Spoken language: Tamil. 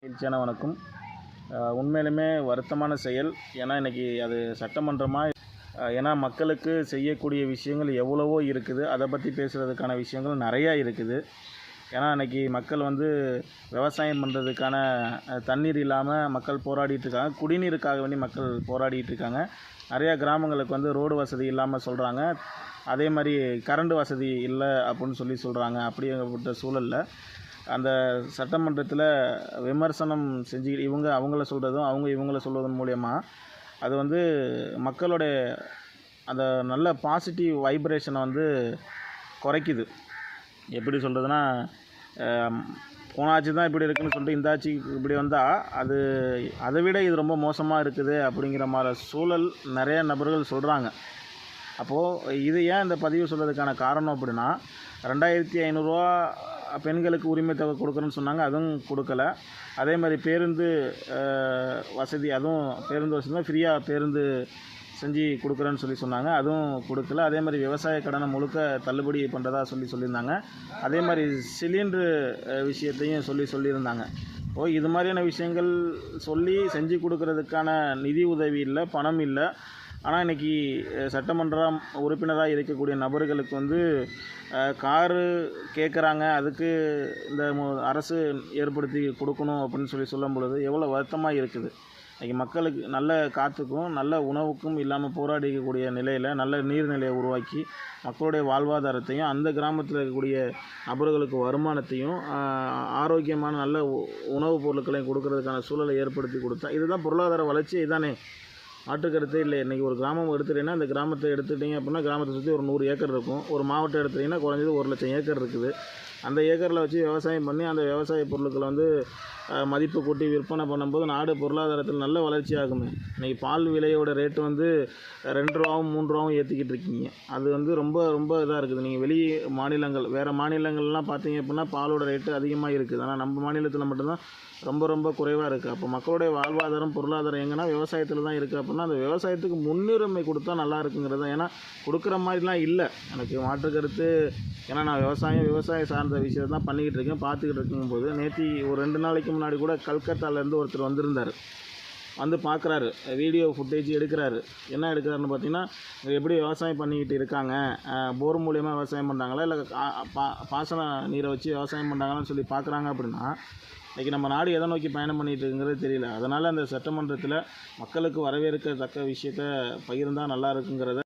மகிழ்ச்சியான வணக்கம். உண்மையிலுமே வருத்தமான செயல். ஏன்னா இன்றைக்கி அது சட்டமன்றமாக ஏன்னா மக்களுக்கு செய்யக்கூடிய விஷயங்கள் எவ்வளவோ இருக்குது. அதை பற்றி பேசுகிறதுக்கான விஷயங்கள் நிறையா இருக்குது. ஏன்னா இன்றைக்கி மக்கள் விவசாயம் பண்ணுறதுக்கான தண்ணீர் இல்லாமல் மக்கள் போராடிட்டுருக்காங்க. குடிநீருக்காக வேண்டி மக்கள் போராடிட்டுருக்காங்க. நிறையா கிராமங்களுக்கு ரோடு வசதி இல்லாமல் சொல்கிறாங்க. அதே மாதிரி கரண்ட் வசதி இல்லை அப்படின்னு சொல்கிறாங்க. அப்படிப்பட்ட சூழலில் அந்த சட்டமன்றத்தில் விமர்சனம் செஞ்சு இவங்க அவங்கள சொல்கிறதும் அவங்க இவங்கள சொல்வதன் மூலயமா அது மக்களுடைய அந்த நல்ல பாசிட்டிவ் வைப்ரேஷனை குறைக்குது. எப்படி சொல்கிறதுனா, போன ஆட்சி தான் இப்படி இருக்குதுன்னு சொல்லிட்டு இந்த ஆட்சி இப்படி வந்தால் அதை விட இது ரொம்ப மோசமாக இருக்குது அப்படிங்கிற மாதிரி சூழல் நிறைய நபர்கள் சொல்கிறாங்க. அப்போது இது ஏன் இந்த பதிவு சொல்கிறதுக்கான காரணம் அப்படின்னா, 2500 பெண்களுக்கு உரிமை தொகை கொடுக்குறேன்னு சொன்னாங்க, அதுவும் கொடுக்கல. அதே மாதிரி பேருந்து வசதி, அதுவும் பேருந்து வசதி தான் ஃப்ரீயாக பேருந்து செஞ்சு கொடுக்குறேன்னு சொன்னாங்க, அதுவும் கொடுக்கல. அதே மாதிரி விவசாய கடனை முழுக்க தள்ளுபடி பண்ணுறதா சொல்லியிருந்தாங்க. அதே மாதிரி சிலிண்ட்ரு விஷயத்தையும் சொல்லியிருந்தாங்க. இது மாதிரியான விஷயங்கள் செஞ்சு கொடுக்கறதுக்கான நிதி உதவி இல்லை, பணம் இல்லை. ஆனால் இன்றைக்கி சட்டமன்ற உறுப்பினராக இருக்கக்கூடிய நபர்களுக்கு காரு கேட்குறாங்க. அதுக்கு இந்த அரசு ஏற்படுத்தி கொடுக்கணும் அப்படின்னு சொல்லும் பொழுது எவ்வளோ வருத்தமாக இருக்குது. இன்றைக்கி மக்களுக்கு நல்ல காற்றுக்கும் நல்ல உணவுக்கும் இல்லாமல் போராடிக்கக்கூடிய நிலையில் நல்ல நீர்நிலையை உருவாக்கி மக்களுடைய வாழ்வாதாரத்தையும் அந்த கிராமத்தில் இருக்கக்கூடிய நபர்களுக்கு வருமானத்தையும் ஆரோக்கியமான நல்ல உணவுப் பொருட்களையும் கொடுக்கறதுக்கான சூழலை ஏற்படுத்தி கொடுத்தா இதுதான் பொருளாதார வளர்ச்சி. இதானே, மாற்றுக்கருத்தே இல்லை. இன்றைக்கி ஒரு கிராமம் எடுத்துட்டிங்கன்னா, அந்த கிராமத்தை எடுத்துட்டிங்க அப்படின்னா கிராமத்தை சுற்றி ஒரு 100 ஏக்கர் இருக்கும். ஒரு மாவட்டம் எடுத்துட்டிங்கன்னா குறைஞ்சது 1,00,000 ஏக்கர் இருக்குது. அந்த ஏக்கரில் வச்சு விவசாயம் பண்ணி அந்த விவசாய பொருட்களை மதிப்பு கூட்டி விற்பனை பண்ணும்போது நாடு பொருளாதாரத்தில் நல்ல வளர்ச்சி ஆகுமே. இன்றைக்கி பால் விலையோட ரேட்டு 2 ரூபாவும் 3 ரூபாவும் ஏற்றிக்கிட்டு இருக்கீங்க. அது ரொம்ப ரொம்ப இதாக இருக்குது. நீங்கள் வெளி மாநிலங்கள் வேறு மாநிலங்கள்லாம் பார்த்தீங்க அப்படின்னா பாலோட ரேட்டு அதிகமாக இருக்குது. ஆனால் நம்ம மாநிலத்தில் மட்டும்தான் ரொம்ப ரொம்ப குறைவாக இருக்குது. அப்போ மக்களுடைய வாழ்வாதாரம் பொருளாதாரம் எங்கன்னா விவசாயத்தில் தான் இருக்குது. அப்படின்னா அந்த விவசாயத்துக்கு முன்னுரிமை கொடுத்தா நல்லா இருக்குங்கிறது தான். ஏன்னா கொடுக்குற மாதிரிலாம் இல்லை, எனக்கு மாற்று கருத்து. ஏன்னா நான் விவசாயம் சார்ந்த விஷயத்தை தான் பண்ணிக்கிட்டு இருக்கேன், பார்த்துக்கிட்டு இருக்கும்போது நேற்று ஒரு 2 நாளைக்கு முன்னாடி கூட கல்கத்தாலேருந்து ஒருத்தர் வந்திருந்தார். பார்க்குறாரு, வீடியோ ஃபுட்டேஜ் எடுக்கிறாரு. என்ன எடுக்கிறாருன்னு பார்த்தீங்கன்னா, எப்படி விவசாயம் பண்ணிக்கிட்டு இருக்காங்க, போர் மூலியமாக விவசாயம் பண்ணுறாங்களா இல்லை பாசன நீரை வச்சு விவசாயம் பண்ணுறாங்களான்னு பார்க்குறாங்க. அப்படின்னா இன்றைக்கி நம்ம நாடு எதை நோக்கி பயணம் பண்ணிகிட்டு இருக்குங்கிறது தெரியல. அதனால் அந்த சட்டமன்றத்தில் மக்களுக்கு வரவேற்கத்தக்க விஷயத்தை பகிர்ந்தால் நல்லா இருக்குங்கிறத